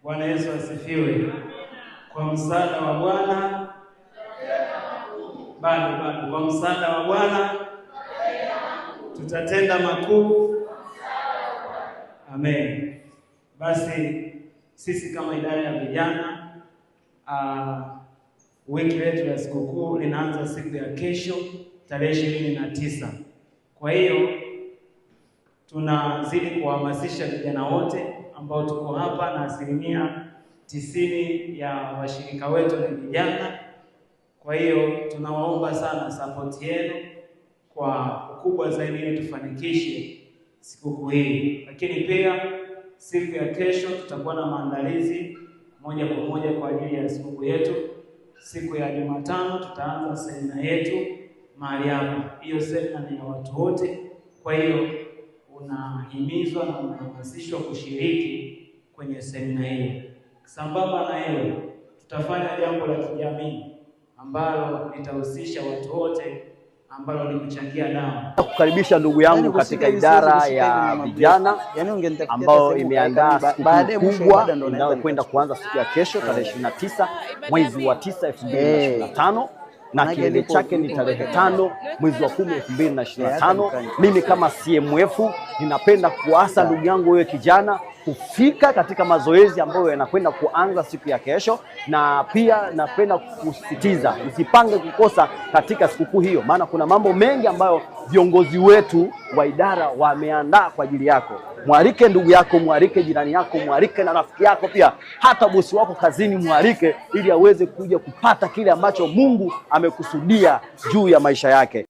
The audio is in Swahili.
Bwana Yesu asifiwe. Kwa msaada wa Bwana bado kwa msaada wa Bwana tutatenda makuu. Amen. Basi sisi kama idara ya vijana wiki letu ya sikukuu linaanza siku ya kesho tarehe 29. Kwa hiyo tunazidi kuhamasisha vijana wote ambao tuko hapa, na 90% ya washirika wetu ni vijana. Kwa hiyo tunawaomba sana support yenu kwa ukubwa zaidi ili tufanikishe sikukuu hii. Lakini pia siku ya kesho tutakuwa na maandalizi moja kwa moja kwa ajili ya sikukuu yetu. Siku ya Jumatano tutaanza semina yetu mahali hapa. Hiyo semina ni ya watu wote. Kwa hiyo unahimizwa na unahamasishwa kushiriki kwenye semina hiyo. Sambamba na hiyo, tutafanya jambo la kijamii ambalo litahusisha watu wote, ambalo ni kuchangia damu. Kukaribisha ndugu yangu katika idara ya vijana ambao imeandaa sikukuu kubwa inayokwenda kuanza siku ya kesho tarehe 29 mwezi wa 9 2025, na kilele chake ni tarehe 5 mwezi wa 10 2025. Mimi kama CMF ninapenda kuasa ndugu yangu wewe kijana kufika katika mazoezi ambayo yanakwenda kuanza siku ya kesho, na pia napenda kusisitiza usipange kukosa katika sikukuu hiyo, maana kuna mambo mengi ambayo viongozi wetu wa idara wameandaa kwa ajili yako. Mwalike ndugu yako, mwalike jirani yako, mwalike na rafiki yako, pia hata bosi wako kazini mwalike, ili aweze kuja kupata kile ambacho Mungu amekusudia juu ya maisha yake.